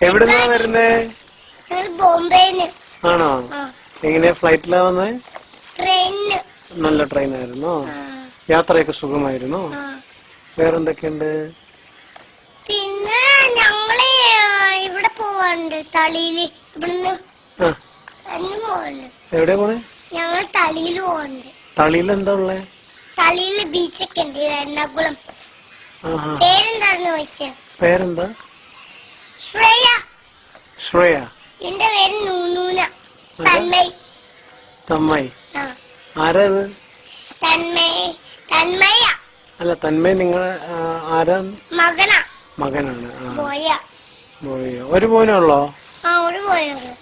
എവിടുന്നാ വരുന്നേ? ബോംബെന്ന്. ആണോ? എങ്ങനെയാ ഫ്ലൈറ്റിലാ വന്നേ? ട്രെയിനിന്. നല്ല ട്രെയിനായിരുന്നോ? യാത്രയൊക്കെ സുഖമായിരുന്നോ? വേറെന്തൊക്കെയുണ്ട്? പിന്നെ ഞങ്ങള് ഇവിടെ പോവാണ്ട് തളിയില്. ഇവിടുന്ന് പോവാണ്ട്. എവിടെ പോണേ? ഞങ്ങൾ തളിയില് പോവാണ്ട്. തളിയിൽ എന്താ ഉള്ളേ? തളിയില് ബീച്ചൊക്കെ ഉണ്ട്, എറണാകുളം. പേരെന്താന്ന് ചോദിച്ചാ? പേരെന്താ? ശ്രേയ. ശ്രേയ. എന്റെ പേര് നൂനൂന. തന്മയ്. തന്മയ്. ആരാ അത്? തന്മയ. അല്ല, തന്മയ് നിങ്ങളെ ആരാ? മകനാ. മകനാണ്. ബോയ. ഒരു മോനേ ഉള്ളോ? ഒരു ബോയുള്ളൂ.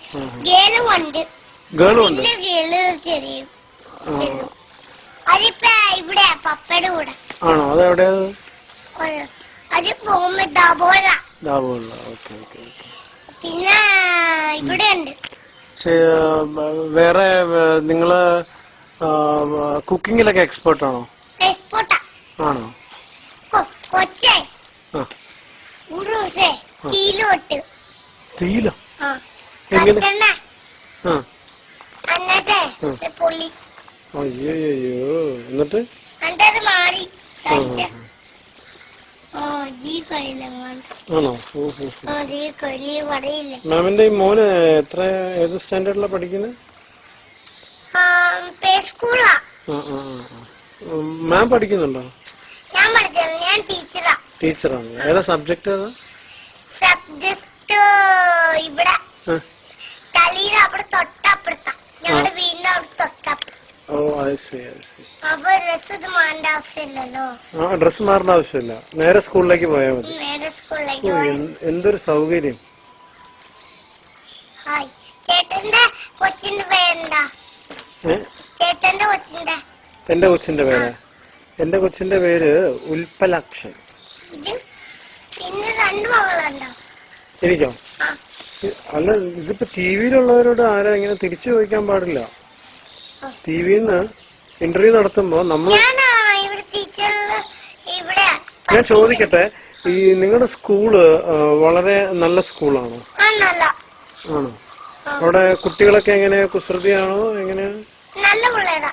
ഗേളും ഉണ്ട്. ഗേളും ഉണ്ട്. ഗേള് ചെറിയ. അതിപ്പോ ഇവിടെ പപ്പയുടെ കൂടെ. ആണോ? അതെവിടെയാ? അത് പോകുമ്പോ ദാബോള. Okay okay. പിന്നെ ഇവിടെ ഉണ്ട്. വേറെ നിങ്ങള് കുക്കിങ്ങിലൊക്കെ എക്സ്പേർട്ട് ആണോ? എക്സ്പോർട്ടാ. ആണോ? കൊച്ചേ ഉറൂസേ തീലോട്ട്. തീലോ? എങ്ങനെ? പൊളി. അയ്യോ. എന്നിട്ട് മാറി. ആണോ? മാമിന്റെ ഈ മോന് ഏത് സ്റ്റാൻഡേർഡിലാ പഠിക്കുന്നത്? മാം പഠിക്കുന്നുണ്ടോ? ഞാൻ ടീച്ചറാ. ടീച്ചറാണ്. ഏതാ സബ്ജക്ട്? ഏതാ സബ്ജക്ട്? ഇവിടെ തളിയിൽ അവിടെ തൊട്ടപ്പുറത്താ. ഞങ്ങളുടെ വീടിന്റെ അവിടെ തൊട്ടപ്പുറം. അപ്പൊ ഡ്രസ് മാറേണ്ട ആവശ്യമില്ലല്ലോ. ഡ്രസ് മാറേണ്ട ആവശ്യമില്ല, നേരെ സ്കൂളിലേക്ക് പോയാൽ മതി. നേരെ സ്കൂളിലേക്ക്. എന്തൊരു സൗകര്യം. ഹായ്. ചേട്ടന്റെ കൊച്ചിന്റെ പേരെന്താ? ചേട്ടന്റെ കൊച്ചിന്റെ? എന്റെ കൊച്ചിന്റെ പേര്? എന്റെ കൊച്ചിന്റെ പേര് ഉൽപ്പലാക്ഷൻ. പിന്നെ 2 മകളുണ്ടോ? എനിക്കോ? അല്ല, ഇതിപ്പോ ടിവിയിലുള്ളവരോട് ആരാ ഇങ്ങനെ തിരിച്ചു ചോദിക്കാൻ പാടില്ല. ടിവിന്ന് ഇന്റർവ്യൂ നടത്തുമ്പോ നമ്മൾ. ഞാൻ ചോദിക്കട്ടെ, ഈ നിങ്ങളുടെ സ്കൂള് വളരെ നല്ല സ്കൂളാണോ? ആണോ? അവിടെ കുട്ടികളൊക്കെ എങ്ങനെയാ? കുസൃതിയാണോ? എങ്ങനെയാ? നല്ല പിള്ളേരാ.